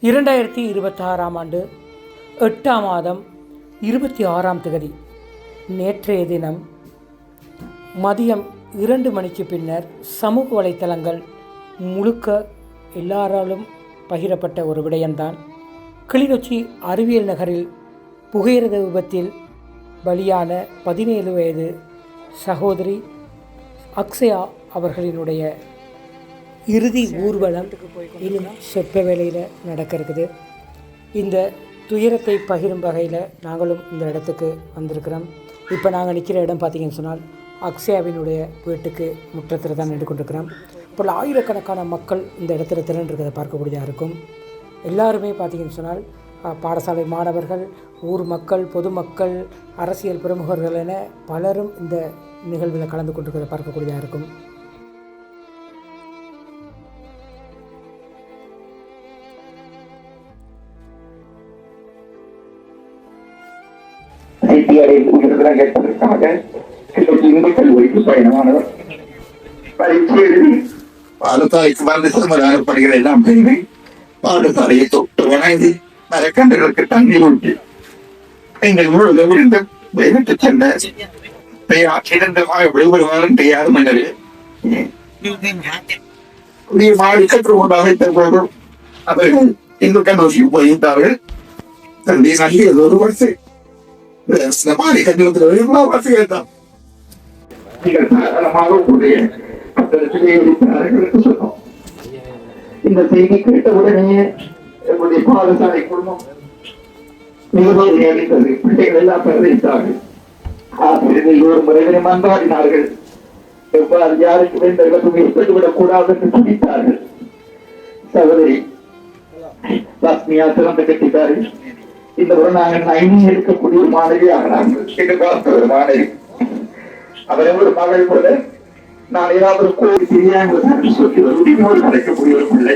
2026 ஆண்டு 8ஆம் மாதம் 26ஆம் தேதி நேற்றைய தினம் மதியம் 2 மணிக்கு பின்னர் சமூக வலைத்தளங்கள் முழுக்க எல்லாராலும் பகிரப்பட்ட ஒரு விடயம்தான் கிளிநொச்சி அறிவியல் நகரில் புகையிரத விபத்தில் பலியான 17 வயது சகோதரி அக்ஷயா அவர்களினுடைய இறுதி ஊர்வலம் இன்னும் சொற்ப வேளையில் நடக்க இருக்குது. இந்த துயரத்தை பகிரும் வகையில் நாங்களும் இந்த இடத்துக்கு வந்திருக்கிறோம். இப்போ நாங்கள் நிற்கிற இடம் பார்த்திங்கன்னு சொன்னால் அக்ஷயாவினுடைய வீட்டுக்கு முற்றத்தில் தான் நின்று கொண்டிருக்கிறோம். இப்போ ஆயிரக்கணக்கான மக்கள் இந்த இடத்துல திரண்டிருக்கிறத பார்க்கக்கூடியதாக இருக்கும். எல்லாருமே பார்த்திங்கன்னு சொன்னால் பாடசாலை மாணவர்கள், ஊர் மக்கள், பொதுமக்கள், அரசியல் பிரமுகர்கள் என பலரும் இந்த நிகழ்வில் கலந்து கொண்டிருக்கிறத பார்க்கக்கூடியதாக இருக்கும். உயிர்தான் கேட்பதற்காக இந்து கல்லூரிக்கு பயணமானவர் பரீட்சை எழுதி பாடசாலைக்கு வந்து சிறுமதானப்படுகிற எல்லாம் செய்து பாடசாலையை தொட்டு வணங்கி மரக்கன்றுகளுக்கு தண்ணீர் ஊட்டி எங்கள் முழுவத விழுந்து விட்டு சென்ற விடுபடுவாரும் தெரியாத மன்னர் மாடி கற்று கொண்டு அமைத்த போதும் அவர்கள் இந்து கல்லூரிக்கு போயிருந்தார்கள். தந்தை நல்லது ஒரு வருஷம் இந்த செய்தி கேட்டவுடனே என்னுடைய பாடசாலை குடும்பம் மிகவும் அளித்தது. பிள்ளைகள் எல்லாம் பிரதித்தார்கள். ஆசிரியர்கள் ஒரு முறைகளை மன்றாடினார்கள். எவ்வாறு யாருக்கு எந்த இழப்பும் ஏற்பட்டுவிடக் கூடாது என்று துடித்தார்கள். சகோதரி லட்சுமியா சிறந்த கட்டித்தார்கள். இந்த ஒரு நாங்கள் நைனி இருக்கக்கூடிய ஒரு மாணவியாக நாங்கள் எதிர்பார்த்த ஒரு மாணவி. அவரை ஒரு மகள் போல நான் ஏதாவது கோவில் தெரியாமல் சொல்லி ஒரு கிடைக்கக்கூடிய ஒரு பிள்ளை.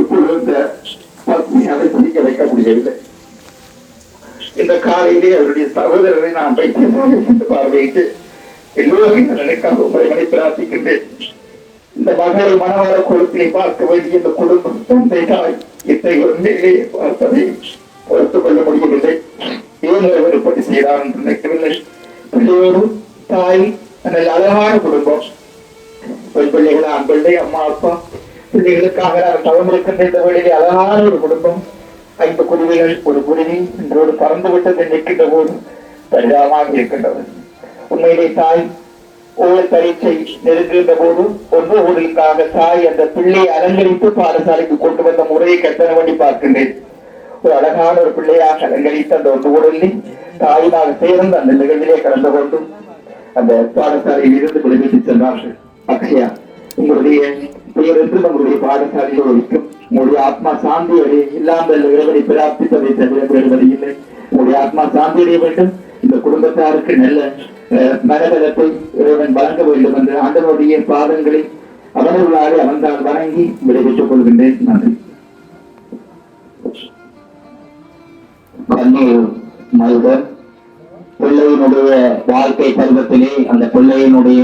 இப்பொழுது இந்த பத்மியாவை பிடிக்க வைக்க முடியவில்லை. இந்த காலையிலே அவருடைய சகோதரரை நான் வைத்தியசாலை சென்று பார்வையிட்டு எல்லோரும் நினைக்காக உங்களை பிரார்த்திக்கின்றேன். இந்த மகளை மனவள குளத்திலே பார்க்க வேண்டிய இந்த குடும்பம் தந்தை தாய் இத்தகைய ஒரு நிலையை பார்ப்பதை பொறுத்துக் கொள்ள முடியவில்லை. இவங்களை விருப்படி செய்தார் என்று நினைக்கவில்லை. பிள்ளையோடு தாய் நல்ல அழகான குடும்பம். பெண் பிள்ளைகள், ஆண் பிள்ளை, அம்மா அப்பா பிள்ளைகளுக்காக தவம் இருக்கின்ற இந்த வழியிலே அழகான ஒரு குடும்பம். 5 குருவிகள், ஒரு குருவி இன்றோடு பறந்து விட்டது நிற்கின்ற போது பரிதாபமாக இருக்கின்றது. உண்மையிலே தாய் ஓர் பரீட்சை நெருங்குகின்ற போது ஒன்று ஊழலுக்காக தாய் அந்த பிள்ளையை அலங்கரித்து பாடசாலைக்கு கொண்டு வந்த முறையை கட்டண வேண்டி பார்க்கின்றேன். ஒரு அழகான ஒரு பிள்ளையாக அலங்கரித்து அந்த ஒன்று ஊழலில் தாயினாக சேர்ந்து அந்த நிகழ்விலே கலந்து கொண்டு அந்த பாடசாலையில் இருந்து விடுவித்து சென்றார்கள். அக்ஷயா, உங்களுடைய பெயருக்கு நம்முடைய பாடசாலையில் ஒழிக்கும். உங்களுடைய ஆத்மா சாந்தி அடைய இல்லாமல் இறைவனை பிரார்த்தித்ததை தவிர இல்லை. உங்களுடைய ஆத்மா சாந்தி அடைய வேண்டும். இந்த குடும்பத்தாருக்கு நல்ல மனபலத்தை இறைவன் வழங்க வேண்டும் என்று ஆண்டவனுடைய பாதங்களை அவனர்களாக அவன்தான் வணங்கி விடைபெற்றுக் கொள்கின்றேன். நன்றி. மல்கர் பிள்ளையினுடைய வாழ்க்கை பருவத்திலே அந்த பிள்ளையினுடைய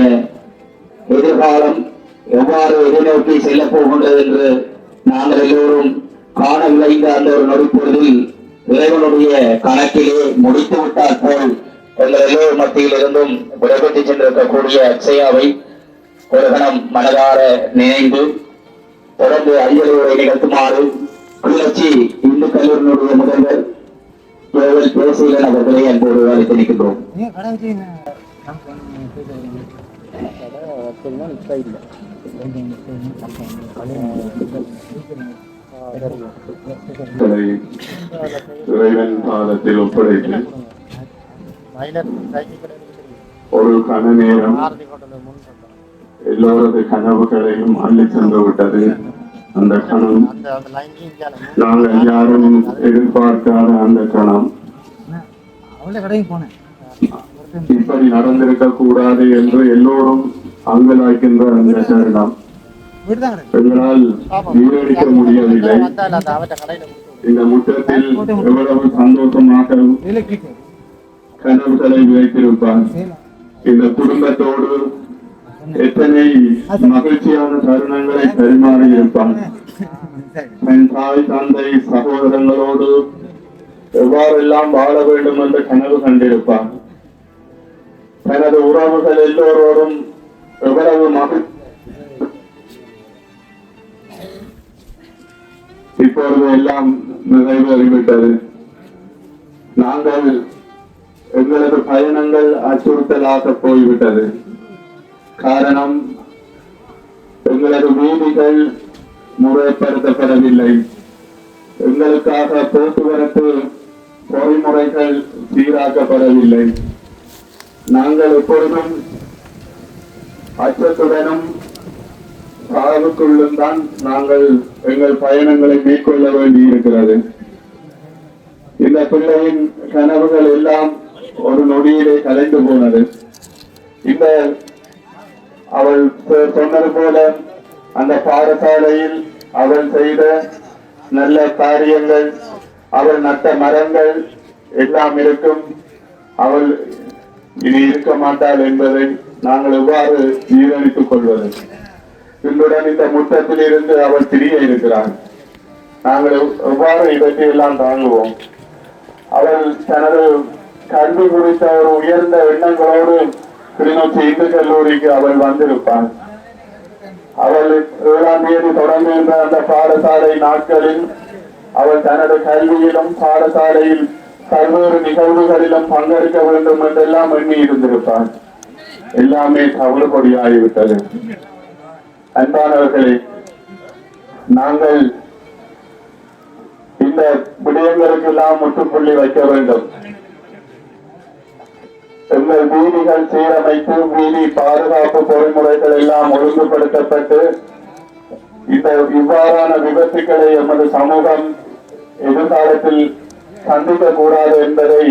எதிர்காலம் எவ்வாறு எதிர்நோக்கி செல்ல போகின்றது என்று நாங்கள் எல்லோரும் காண விளைந்த அந்த ஒரு நொடிப்பொழுதில் இறைவனுடைய கணக்கிலே முடித்து விட்டால் போல் எங்கள் எல்லோரும் மத்தியில் இருந்தும் விடைபெற்று சென்றிருக்கக்கூடிய அக்ஷயாவை ஒரு கணம் மனதார நினைந்து தொடர்ந்து அஞ்சலியுரை நிகழ்த்துமாறு கிளர்ச்சி இந்து கல்லூரியினுடைய முதல்வர் பேசுகிறேன் அவர்களை அன்போடு அழைத்து நிற்கின்றோம். இறைவன் பாதத்தில் ஒப்படைத்து ஒரு கன நேரம் எல்லோரது கனவுகளையும் அள்ளி சென்று விட்டது. அந்த கணம் நாங்கள் யாரும் எதிர்பார்க்காத அந்த கணம் இப்படி நடந்திருக்க கூடாது என்று எல்லோரும் அங்கலாய்க்கின்ற அந்த தருணம் எங்களால் நீரடிக்க முடியவில்லை. இந்த முற்றத்தில் எவ்வளவு சந்தோஷமாக கனவுகளை விளைத்திருப்பார். இந்த குடும்பத்தோடு எத்தனை மகிழ்ச்சியான தருணங்களை பரிமாறி இருப்பான். தன் தாய் தந்தை சகோதரங்களோடு எவ்வாறெல்லாம் வாழ வேண்டும் என்ற கனவு கண்டிருப்பான். தனது உறவுகள் எல்லோரோடும் எவ்வளவு மகிழ்ச்சி இப்பொழுது எல்லாம் நிறைவேறிவிட்டது. நாங்கள் எங்களது பயணங்கள் அச்சுறுத்தலாக போய்விட்டது. காரணம், எங்களது வீதிகள் முறைப்படுத்தப்படவில்லை. எங்களுக்காக போக்குவரத்து பொறிமுறைகள் சீராக்கப்படவில்லை. நாங்கள் எப்பொழுதும் அச்சத்துடனும் சாவுக்குள்ளும் தான் நாங்கள் எங்கள் பயணங்களை மேற்கொள்ள வேண்டி இருக்கிறது. இந்த பிள்ளையின் கனவுகள் எல்லாம் ஒரு நொடியிலே கலைந்து போனது. இந்த அவள் சொன்னது போல அந்த பாடசாலையில் அவள் செய்த நல்ல காரியங்கள், அவள் நட்ட மரங்கள் எல்லாம் இருக்கும். அவள் இனி இருக்க மாட்டாள் என்பதை நாங்கள் எவ்வாறு ஜீரணித்துக் கொள்வது? இன்றுடன் இந்த முற்றத்தில் இருந்து அவள் திரிய இருக்கிறாள். நாங்கள் எவ்வாறு இவற்றை எல்லாம் தாங்குவோம்? அவள் தனது கல்வி குறித்த ஒரு உயர்ந்த எண்ணங்களோடு கிளிநொச்சி இந்து கல்லூரிக்கு அவள் வந்திருப்பாள். அவள் 7ஆம் தேதி தொடங்குகின்ற அந்த பாடசாலை நாட்களில் அவள் தனது கல்வியிலும் பாடசாலையில் பல்வேறு நிகழ்வுகளிலும் பங்கெடுக்க வேண்டும் என்றெல்லாம் எண்ணி இருந்திருப்பாள். எல்லாமே தவறுபடியாகிவிட்டது. அன்பானவர்களே, நாங்கள் இந்த விடயங்களுக்கு எல்லாம் முற்றுப்புள்ளி வைக்க வேண்டும். எங்கள் வீதிகள் சீரமைத்து வீதி பாதுகாப்பு பொறிமுறைகள் எல்லாம் ஒழுங்குபடுத்தப்பட்டு இந்த இவ்வாறான விபத்துக்களை எமது சமூகம் எதிர்காலத்தில் சந்திக்க கூடாது என்பதை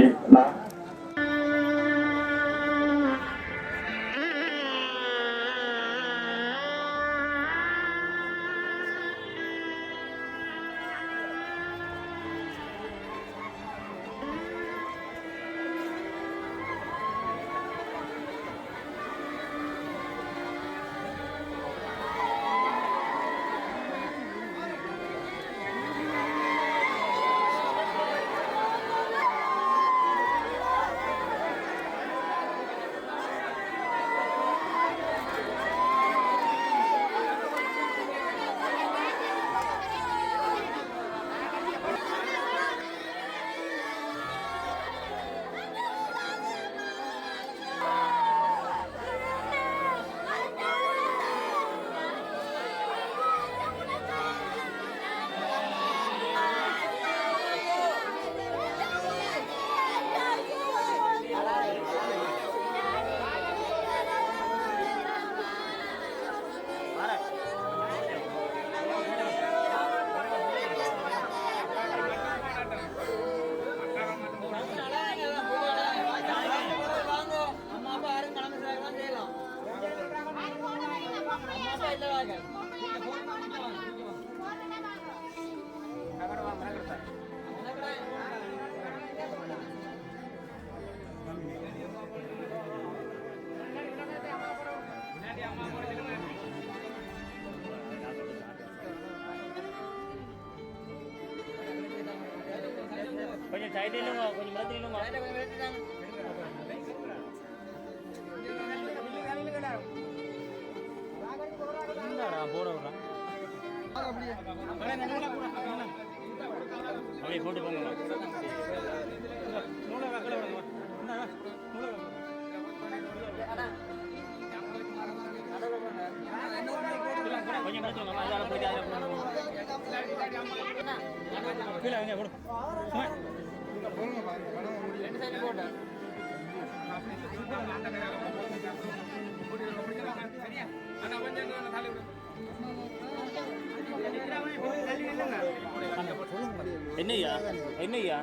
கொஞ்சம் சைடு இல்லைங்க, கொஞ்சம் மரத்து இல்லைங்க. போட விடுறேன் அப்படியே போட்டு போங்க. கொஞ்சம் மரத்து அதில் போயிட்டு அதில் கீழே எங்கே போடு என்னையா என்னையா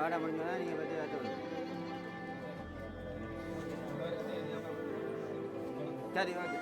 பாடம் முடிஞ்சால் நீங்கள் பற்றி காட்டு சரி ஓகே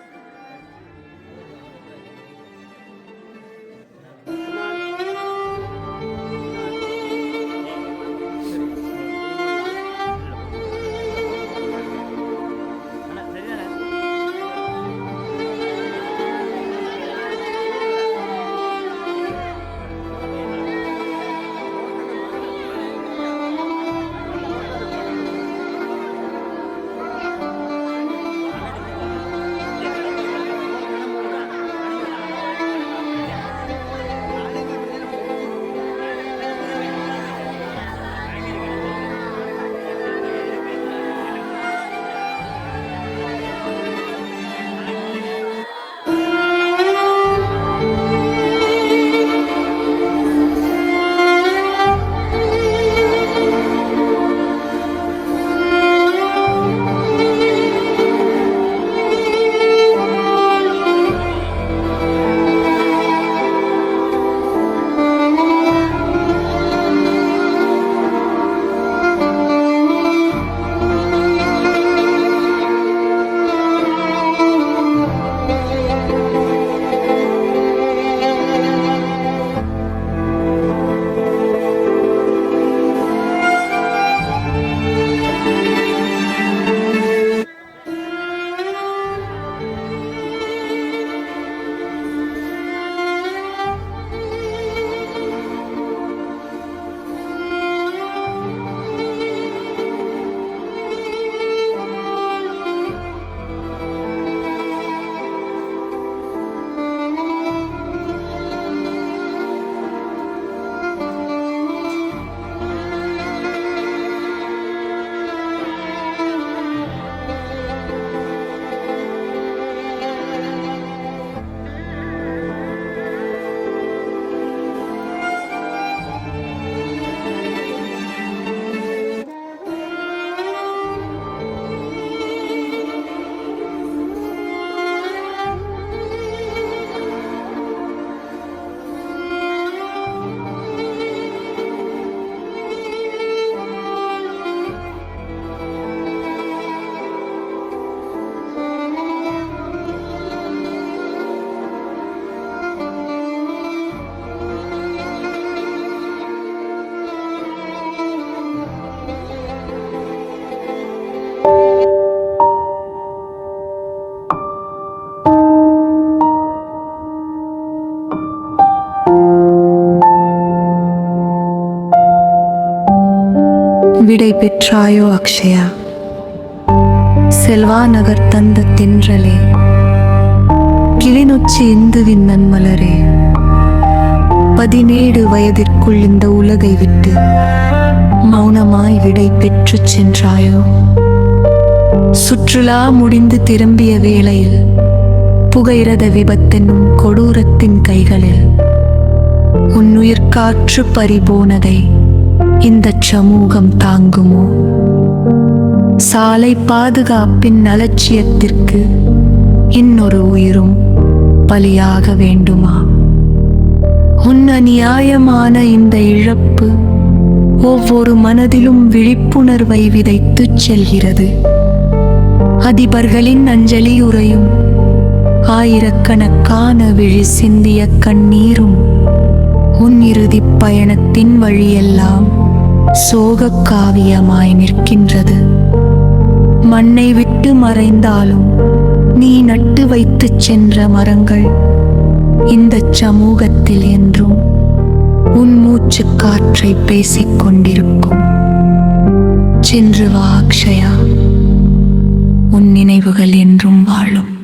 விடை பெற்றாயோ அக்ஷயா, செல்வா நகர் தந்த தென்றலே, கிளிநொச்சி இந்துவின் நன்மலரே, 17 வயதிற்குள் இந்த உலகை விட்டு மௌனமாய் விடை பெற்று சென்றாயோ. சுற்றுலா முடிந்து திரும்பிய வேளையில் புகையிரத விபத்தென்னும் கொடூரத்தின் கைகளில் உன்னுயிர் காற்று பறிபோனதை இந்த சமூகம் தாங்குமோ? சாலை பாதுகாப்பின் அலட்சியத்திற்கு இன்னொரு உயிரும் பலியாக வேண்டுமா? உன் அநியாயமான இந்த இழப்பு ஒவ்வொரு மனதிலும் விழிப்புணர்வை விதைத்துச் செல்கிறது. அதிபர்களின் அஞ்சலி உரையும் ஆயிரக்கணக்கான விழி சிந்திய கண்ணீரும் உன் இறுதிப் பயணத்தின் வழியெல்லாம் சோகக் காவியமாய் நிற்கின்றது. மண்ணை விட்டு மறைந்தாலும் நீ நட்டு வைத்துச் சென்ற மரங்கள் இந்த சமூகத்தில் என்றும் உன் மூச்சு காற்றை பேசிக் கொண்டிருக்கும். சென்று வா அக்ஷயா, உன் நினைவுகள் என்றும் வாழும்.